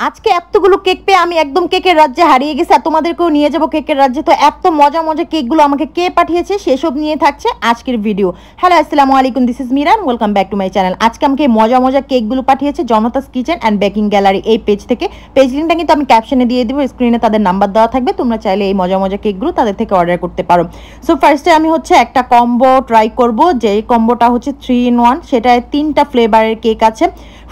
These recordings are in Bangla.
আজকে এতগুলো কেক পেয়ে আমি একদম কেকের রাজ্যে হারিয়ে গেছি আর তোমাদেরকেও নিয়ে যাবো কেকের রাজ্যে। তো এত মজা মজা কেকগুলো আমাকে কে পাঠিয়েছে সেসব নিয়ে থাকছে আজকের ভিডিও। হ্যালো আসসালামু আলাইকুম, this is Miran, welcome back to my channel. আজকে আমাকে মজা মজা কেকগুলো পাঠিয়েছে জনতাস কিচেন অ্যান্ড বেকিং গ্যালারি এই পেজ থেকে। পেজ লিঙ্কটা কিন্তু আমি ক্যাপশনে দিয়ে দেবো, স্ক্রিনে তাদের নাম্বার দেওয়া থাকবে, তোমরা চাইলে এই মজা মজা কেকগুলো তাদের থেকে অর্ডার করতে পারো। সো ফার্স্টে আমি হচ্ছে একটা কম্বো ট্রাই করব, যে কম্বোটা হচ্ছে 3 in 1। সেটায় 3টা ফ্লেভারের কেক আছে,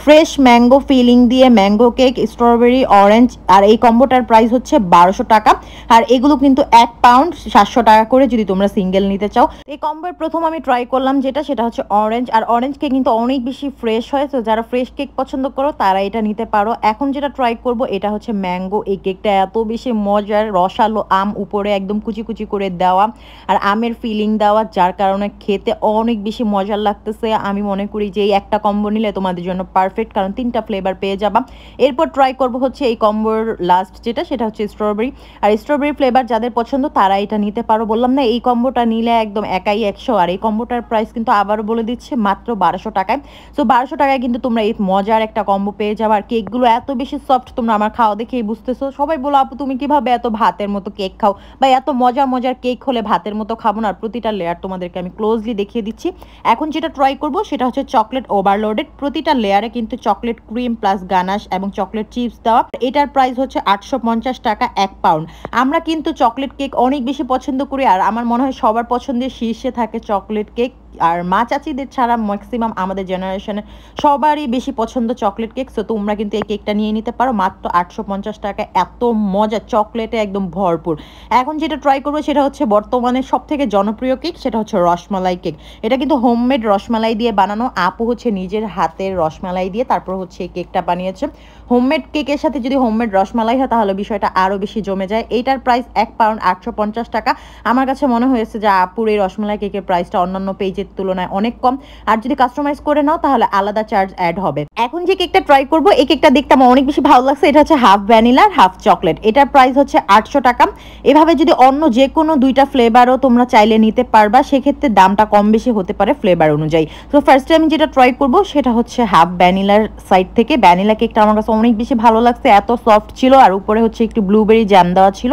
ফ্রেশ ম্যাঙ্গো ফিলিং দিয়ে ম্যাঙ্গো কেক, স্ট্রবেরি, অরেঞ্জ। আর এই কম্বোটার প্রাইস হচ্ছে 1200 টাকা। আর এগুলো কিন্তু 1 পাউন্ড 700 টাকা করে যদি তোমরা সিঙ্গেল নিতে চাও। এই কম্বোর প্রথম আমি ট্রাই করলাম সেটা হচ্ছে অরেঞ্জ। আর অরেঞ্জ কেক কিন্তু অনেক বেশি ফ্রেশ হয়, তো যারা ফ্রেশ কেক পছন্দ করো তারা এটা নিতে পারো। এখন যেটা ট্রাই করব এটা হচ্ছে ম্যাঙ্গো। এই কেকটা এত বেশি মজার, রসালো আম উপরে একদম কুচি কুচি করে দেওয়া আর আমের ফিলিং দেওয়া, যার কারণে খেতে অনেক বেশি মজার লাগতেছে। আমি মনে করি যে এই একটা কম্বো নিলে তোমাদের জন্য পারফেক্ট, কারণ 3টা ফ্লেভার পেয়ে যাবা। এরপর ট্রাই করব হচ্ছে এই কম্বোর লাস্ট সেটা হচ্ছে স্ট্রবেরি। আর স্ট্রবেরি ফ্লেভার যাদের পছন্দ তারা এটা নিতে পারো। বললাম না এই কম্বোটা নিলে একদম একাই 100। আর এই কম্বোটার প্রাইস কিন্তু আবারও বলে দিচ্ছে মাত্র 1200 টাকায়। সো 1200 টাকায় কিন্তু তোমরা এই মজার একটা কম্বো পেয়ে যাবে। আর কেকগুলো এত বেশি সফট, তোমরা আমার খাওয়া দেখেই বুঝতেছো। সবাই বলো আপু তুমি কিভাবে এত ভাতের মতো কেক খাও, বা এত মজার মজার কেক হলে ভাতের মতো খাবো না। আর প্রতিটা লেয়ার তোমাদেরকে আমি ক্লোজলি দেখিয়ে দিচ্ছি। এখন যেটা ট্রাই করব সেটা হচ্ছে চকলেট ওভারলোডেড। প্রতিটা লেয়ারে কিন্তু চকলেট ক্রিম প্লাস গানাশ এবং চকলেট চিপস দেওয়া। এটার প্রাইস হচ্ছে 850 টাকা 1 পাউন্ড। আমরা কিন্তু চকলেট কেক অনেক বেশি পছন্দ করি, আর আমার মনে হয় সবার পছন্দের শীর্ষে থাকে চকলেট কেক। আর মা চাচিদের ছাড়া ম্যাক্সিমাম আমাদের জেনারেশনে সবারই বেশি পছন্দ চকলেট কেক। সো তোমরা কিন্তু এই কেকটা নিয়ে নিতে পারো মাত্র 850 টাকা। এত মজা, চকলেটে একদম ভরপুর। এখন যেটা ট্রাই করবো সেটা হচ্ছে বর্তমানে সব থেকে জনপ্রিয় কেক, সেটা হচ্ছে রসমালাই কেক। এটা কিন্তু হোমমেড রসমালাই দিয়ে বানানো। আপু হচ্ছে নিজের হাতের রসমালাই দিয়ে তারপর হচ্ছে এই কেকটা বানিয়েছে। হোমমেড কেকের সাথে যদি হোমমেড রসমালাই হয় তাহলে বিষয়টা আরও বেশি জমে যায়। এইটার প্রাইস 1 পাউন্ড 850 টাকা। আমার কাছে মনে হয়েছে যে আপুর এই রসমালাই কেকের প্রাইসটা অন্যান্য পেজের তুলনায় অনেক কম। আর যদি কাস্টমাইজ করে নাও তাহলে আলাদা চার্জ অ্যাড হবে। এখন যে কেকটা ট্রাই করব এই কেকটা দেখতে আমার অনেক বেশি ভালো লাগছে। এটা হচ্ছে হাফ ভ্যানিলা হাফ চকলেট। এটার প্রাইস হচ্ছে 800 টাকা। এভাবে যদি অন্য যে কোনো 2টা ফ্লেভারও তোমরা চাইলে নিতে পারবা, সেক্ষেত্রে দামটা কম বেশি হতে পারে ফ্লেভার অনুযায়ী। তো ফার্স্ট টাইম যেটা ট্রাই করব সেটা হচ্ছে হাফ ভ্যানিলার সাইড থেকে। ভ্যানিলা কেকটা আমার কাছে অনেক বেশি ভালো লাগছে, এত সফট ছিল আর উপরে হচ্ছে একটু ব্লুবেরি জ্যাম দেওয়া ছিল,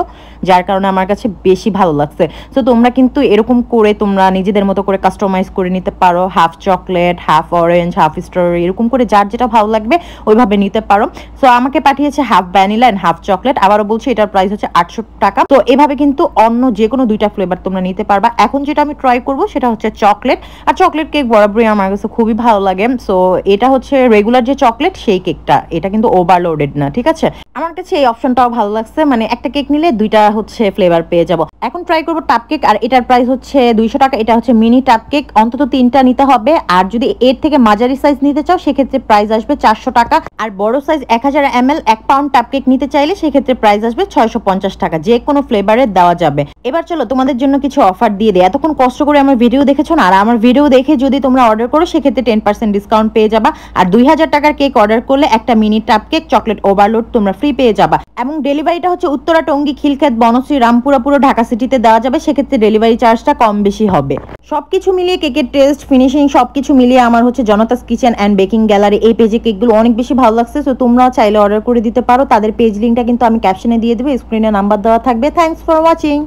যার কারণে আমার কাছে বেশি ভালো লাগছে। তো তোমরা কিন্তু এরকম করে তোমরা নিজেদের মতো করে কাস্টমাইজ করে নিতে পারো। Half chocolate half orange half strawberry এরকম করে যার যেটা ভালো লাগবে ওইভাবে নিতে পারো। সো আমাকে পাঠিয়েছে half vanilla and half chocolate. আবারও বলছি এটার প্রাইস হচ্ছে 800 টাকা। তো এভাবে কিন্তু অন্য যে কোনো 2টা ফ্লেভার তোমরা নিতে পারবা। এখন যেটা আমি ট্রাই করব সেটা হচ্ছে চকলেট। আর চকলেট কেক বরাবরই আমার কাছে খুবই ভালো লাগে। সো এটা হচ্ছে রেগুলার যে চকলেট সেই কেকটা, এটা কিন্তু ওভারলোডেড না, ঠিক আছে। আমার কাছে এই অপশনটাও ভালো লাগছে, মানে একটা কেক নিলে 2টা হচ্ছে ফ্লেভার পেয়ে যাব। এখন ট্রাই করব টাপ কেক। আর এটার প্রাইস হচ্ছে 200 টাকা। এটা হচ্ছে মিনি টাপ কেক, অন্তত 3টা নিতে হবে। আর যদি এর থেকে মাঝারি সাইজ নিতে চাও সেক্ষেত্রে প্রাইস আসবে 400 টাকা। আর বড় সাইজ 1000 ml 1 পাউন্ড টাপ কেক নিতে চাইলে সেক্ষেত্রে প্রাইস আসবে 650 টাকা। যে কোনো ফ্লেভারে দেওয়া যাবে। এবার চলো তোমাদের জন্য কিছু অফার দিয়ে দিই। এতক্ষণ কষ্ট করে আমার ভিডিও দেখেছো না, আর আমার ভিডিও দেখে যদি তোমরা অর্ডার করো সেক্ষেত্রে 10% ডিসকাউন্ট পেয়ে যাবা। আর 2000 টাকার কেক অর্ডার করলে একটা মিনি টাপ কেক চকলেট ওভারলোড তোমরা ফ্রি পেয়ে যাবা। এবং ডেলিভারিটা হচ্ছে উত্তরা, টঙ্গী, খিলক্ষেত, বনশ্রী, রামপুরা পুরো ঢাকা সিটিতে দেওয়া যাবে। সেক্ষেত্রে ডেলিভারি চার্জটা কম বেশি হবে। সবকিছু মিলিয়ে কেকের টেস্ট ফিনিশিং সবকিছু মিলিয়ে আমার হচ্ছে জনতাস কিচেন অ্যান্ড বেকিং গ্যালারি এই পেজে কেকগুলো অনেক বেশি ভালো লাগছে। সো তোমরা চাইলে অর্ডার করে দিতে পারো। তাদের পেজ লিঙ্কটা কিন্তু আমি ক্যাপশনে দিয়ে দেবো, স্ক্রিনে নাম্বার দেওয়া থাকবে। Thanks for watching.